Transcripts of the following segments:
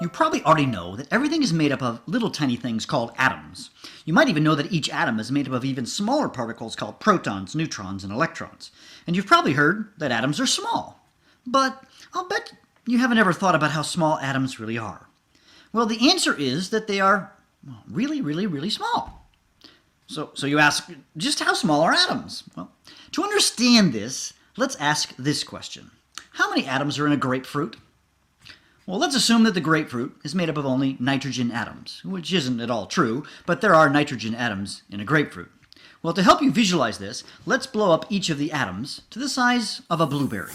You probably already know that everything is made up of little tiny things called atoms. You might even know that each atom is made up of even smaller particles called protons, neutrons, and electrons. And you've probably heard that atoms are small. But I'll bet you haven't ever thought about how small atoms really are. Well, the answer is that they are really, really, really small. So you ask, just how small are atoms? Well, to understand this, let's ask this question. How many atoms are in a grapefruit? Well, let's assume that the grapefruit is made up of only nitrogen atoms, which isn't at all true, but there are nitrogen atoms in a grapefruit. Well, to help you visualize this, let's blow up each of the atoms to the size of a blueberry.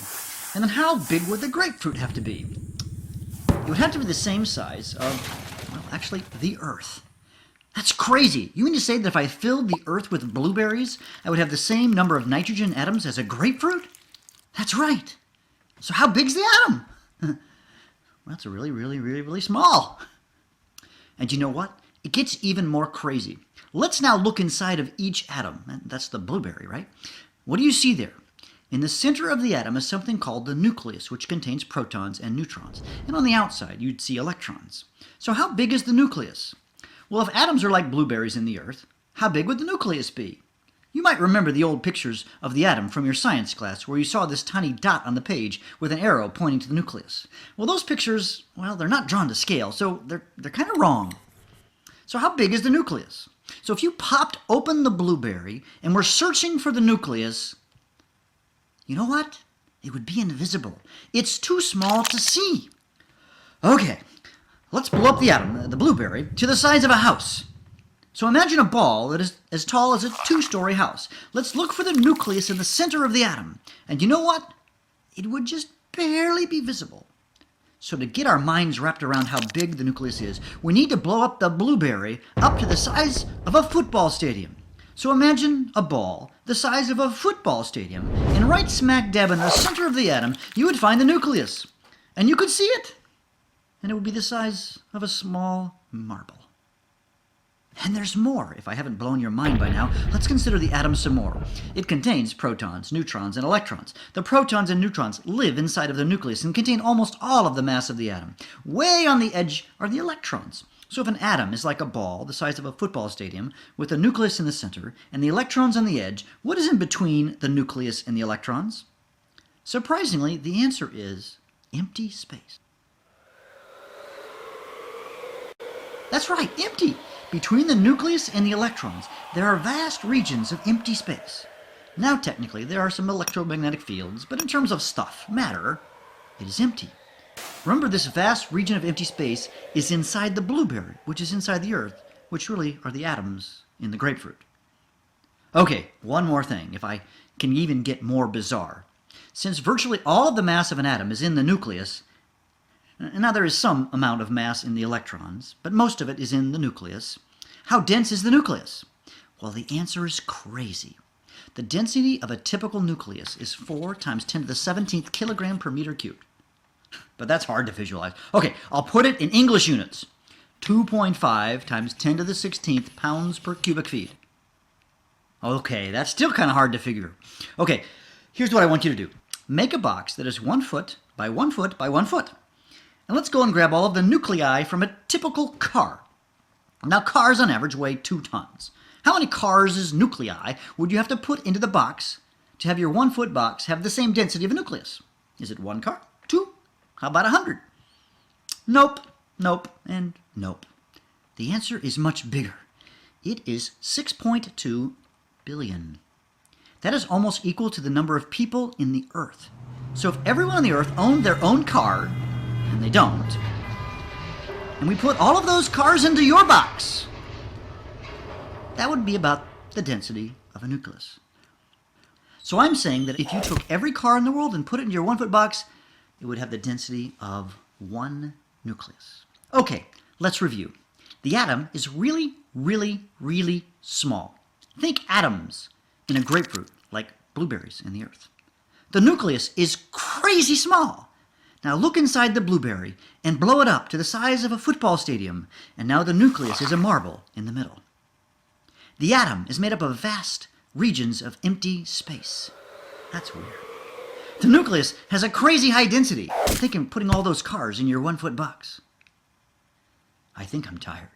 And then how big would the grapefruit have to be? It would have to be the same size of, well, actually, the Earth. That's crazy. You mean to say that if I filled the Earth with blueberries, I would have the same number of nitrogen atoms as a grapefruit? That's right. So how big's the atom? Well, that's really, really, really, really small. And you know what? It gets even more crazy. Let's now look inside of each atom. That's the blueberry, right? What do you see there? In the center of the atom is something called the nucleus, which contains protons and neutrons. And on the outside, you'd see electrons. So how big is the nucleus? Well, if atoms are like blueberries in the Earth, how big would the nucleus be? You might remember the old pictures of the atom from your science class where you saw this tiny dot on the page with an arrow pointing to the nucleus. Well, those pictures, well, they're not drawn to scale, so they're kind of wrong. So how big is the nucleus? So if you popped open the blueberry and were searching for the nucleus, you know what? It would be invisible. It's too small to see. Okay, let's blow up the atom, the blueberry, to the size of a house. So imagine a ball that is as tall as a two-story house. Let's look for the nucleus in the center of the atom. And you know what? It would just barely be visible. So to get our minds wrapped around how big the nucleus is, we need to blow up the blueberry up to the size of a football stadium. So imagine a ball the size of a football stadium, and right smack dab in the center of the atom, you would find the nucleus. And you could see it. And it would be the size of a small marble. And there's more. If I haven't blown your mind by now, let's consider the atom some more. It contains protons, neutrons, and electrons. The protons and neutrons live inside of the nucleus and contain almost all of the mass of the atom. Way on the edge are the electrons. So if an atom is like a ball the size of a football stadium with a nucleus in the center and the electrons on the edge, what is in between the nucleus and the electrons? Surprisingly, the answer is empty space. That's right, empty. Between the nucleus and the electrons, there are vast regions of empty space. Now, technically, there are some electromagnetic fields, but in terms of stuff, matter, it is empty. Remember, this vast region of empty space is inside the blueberry, which is inside the Earth, which really are the atoms in the grapefruit. Okay, one more thing, if I can even get more bizarre. Since virtually all of the mass of an atom is in the nucleus, now there is some amount of mass in the electrons, but most of it is in the nucleus. How dense is the nucleus? Well, the answer is crazy. The density of a typical nucleus is 4 times 10 to the 17th kilogram per meter cubed. But that's hard to visualize. Okay, I'll put it in English units. 2.5 times 10 to the 16th pounds per cubic feet. Okay, that's still kind of hard to figure. Okay, here's what I want you to do. Make a box that is 1 foot by 1 foot by 1 foot. And let's go and grab all of the nuclei from a typical car. Now, cars on average weigh 2 tons. How many cars' nuclei would you have to put into the box to have your 1 foot box have the same density of a nucleus? Is it 1 car? 2? How about 100? Nope, nope, and nope. The answer is much bigger. It is 6.2 billion. That is almost equal to the number of people in the Earth. So if everyone on the Earth owned their own car, and they don't, and we put all of those cars into your box, that would be about the density of a nucleus. So I'm saying that if you took every car in the world and put it in your 1 foot box, it would have the density of 1 nucleus. Okay, let's review. The atom is really, really, really small. Think atoms in a grapefruit, like blueberries in the Earth. The nucleus is crazy small. Now look inside the blueberry and blow it up to the size of a football stadium, and now the nucleus is a marble in the middle. The atom is made up of vast regions of empty space. That's weird. The nucleus has a crazy high density. Think of putting all those cars in your 1 foot box. I think I'm tired.